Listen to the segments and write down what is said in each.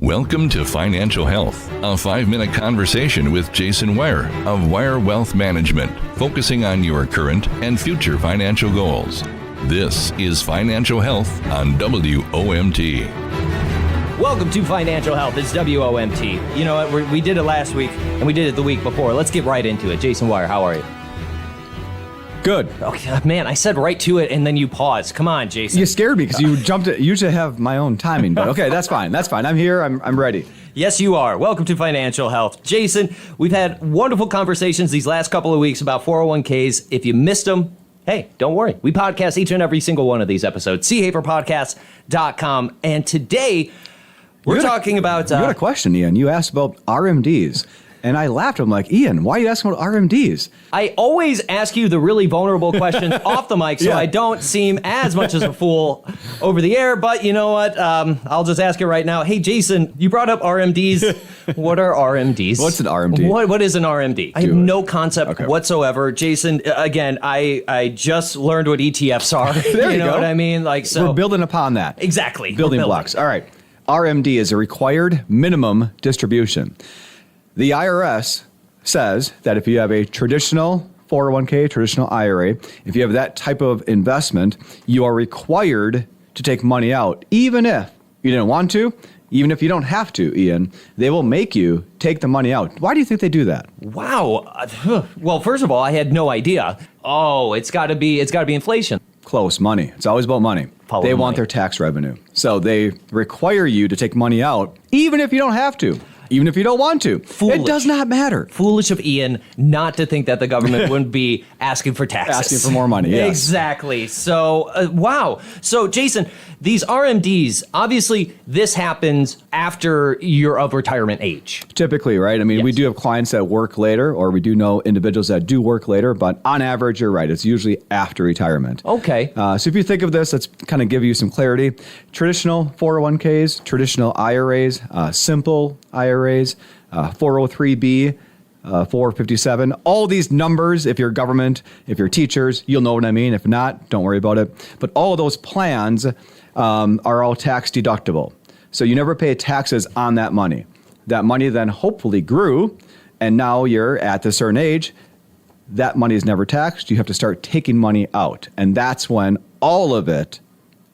Welcome to Financial Health, a 5-minute conversation with Jason Weier of Weier Wealth Management, focusing on your current and future financial goals. This is Financial Health on WOMT. Welcome to Financial Health. It's WOMT. You know what? We did it last week, and we did it the week before. Let's get right into it. Jason Weier, how are you? Good. Okay, man, I said right to it, and then you paused. Come on, Jason. You scared me because you jumped it. Usually have my own timing, but okay, that's fine. That's fine. I'm here. I'm ready. Yes, you are. Welcome to Financial Health. Jason, we've had wonderful conversations these last couple of weeks about 401ks. If you missed them, hey, don't worry. We podcast each and every single one of these episodes. chaferpodcast.com. And today, we're talking about... you had a question, Ian. You asked about RMDs. And I laughed. I'm like, Ian, why are you asking about RMDs? I always ask you the really vulnerable questions off the mic, so I don't seem as much as a fool over the air. But you know what? I'll just ask it right now. Hey, Jason, you brought up RMDs. What are RMDs? What's an RMD? What is an RMD? I have no concept whatsoever. Jason, again, I just learned what ETFs are. There you know go. What I mean? Like, so we're building upon that. Exactly. Building blocks. All right. RMD is a required minimum distribution. The IRS says that if you have a traditional 401k, traditional IRA, if you have that type of investment, you are required to take money out, even if you didn't want to, even if you don't have to, Ian. They will make you take the money out. Why do you think they do that? Wow. Well, first of all, I had no idea. Oh, it's got to be inflation. Close. Money. It's always about money. They want their tax revenue. So they require you to take money out, even if you don't have to. Even if you don't want to. Foolish. It does not matter. Foolish of Ian not to think that the government wouldn't be asking for taxes. Asking for more money, yes. Exactly. So, wow. So, Jason, these RMDs, obviously, this happens after you're of retirement age. Typically, right? I mean, Yes. we do have clients that work later, or we do know individuals that do work later, but on average, you're right. It's usually after retirement. Okay. So if you think of this, let's kind of give you some clarity. Traditional 401ks, traditional IRAs, simple IRAs, 403B, 457, all these numbers, if you're government, if you're teachers, you'll know what I mean. If not, don't worry about it. But all of those plans are all tax deductible. So you never pay taxes on that money. That money then hopefully grew, and now you're at this certain age. That money is never taxed. You have to start taking money out. And that's when all of it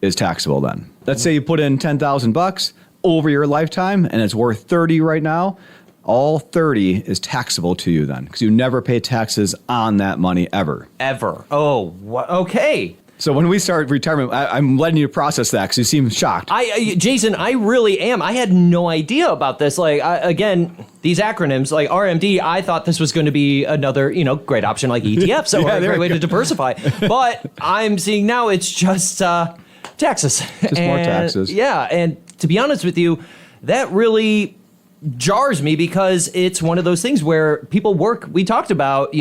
is taxable then. Let's say you put in $10,000 over your lifetime and it's worth 30 right now. All 30 is taxable to you then because you never pay taxes on that money ever. Ever. Oh, okay. So when we start retirement, I'm letting you process that because you seem shocked. Jason, I really am. I had no idea about this. Like, again, these acronyms, like RMD, I thought this was going to be another, great option like ETFs or a great way to diversify. But I'm seeing now it's just taxes. Just more taxes. Yeah, and to be honest with you, that really jars me because it's one of those things where people work, we talked about,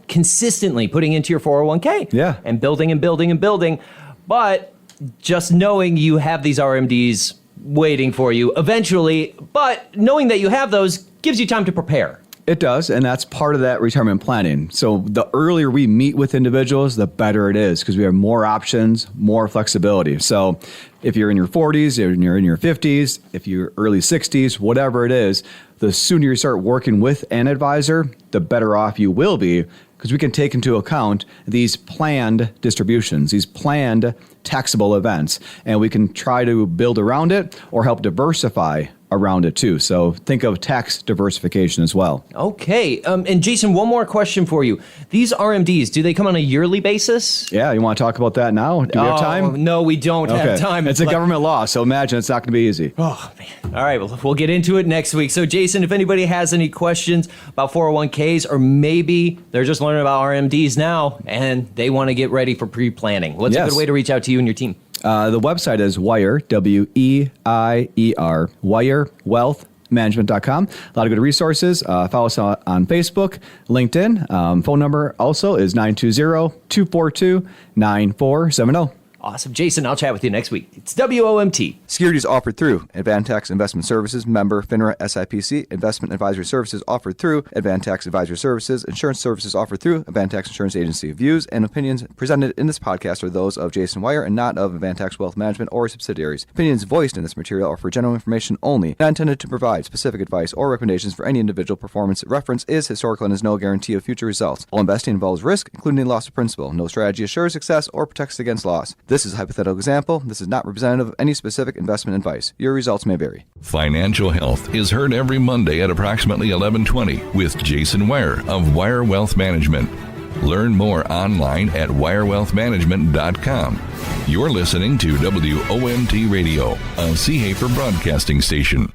consistently putting into your 401k and building and building and building. But just knowing you have these RMDs waiting for you eventually, but knowing that you have those gives you time to prepare. It does, and that's part of that retirement planning. So the earlier we meet with individuals, the better it is because we have more options, more flexibility. So if you're in your 40s, if you're in your 50s, if you're early 60s, whatever it is, the sooner you start working with an advisor, the better off you will be because we can take into account these planned distributions, these planned taxable events, and we can try to build around it or help diversify around it too. So think of tax diversification as well. Okay. And Jason, one more question for you. These RMDs, do they come on a yearly basis? Yeah, you want to talk about that now? Do we have time? No, we don't have time. It's a government law, so imagine it's not going to be easy. Oh, man. All right, well, we'll get into it next week. So, Jason, if anybody has any questions about 401ks, or maybe they're just learning about RMDs now and they want to get ready for pre-planning, what's a good way to reach out to you and your team? The website is Weier, Weier, WeierWealthManagement.com. A lot of good resources. Follow us on Facebook, LinkedIn. Phone number also is 920-242-9470. Awesome. Jason, I'll chat with you next week. It's WOMT. Securities offered through Advantax Investment Services, member FINRA SIPC. Investment advisory services offered through Advantax Advisory Services. Insurance services offered through Advantax Insurance Agency. Views and opinions presented in this podcast are those of Jason Weier and not of Advantax Wealth Management or subsidiaries. Opinions voiced in this material are for general information only, not intended to provide specific advice or recommendations for any individual. Performance reference is historical and is no guarantee of future results. All investing involves risk, including loss of principal. No strategy assures success or protects against loss. This is a hypothetical example. This is not representative of any specific investment advice. Your results may vary. Financial Health is heard every Monday at approximately 11:20 with Jason Weier of Weier Wealth Management. Learn more online at weierwealthmanagement.com. You're listening to WOMT Radio, a Sea Hafer broadcasting station.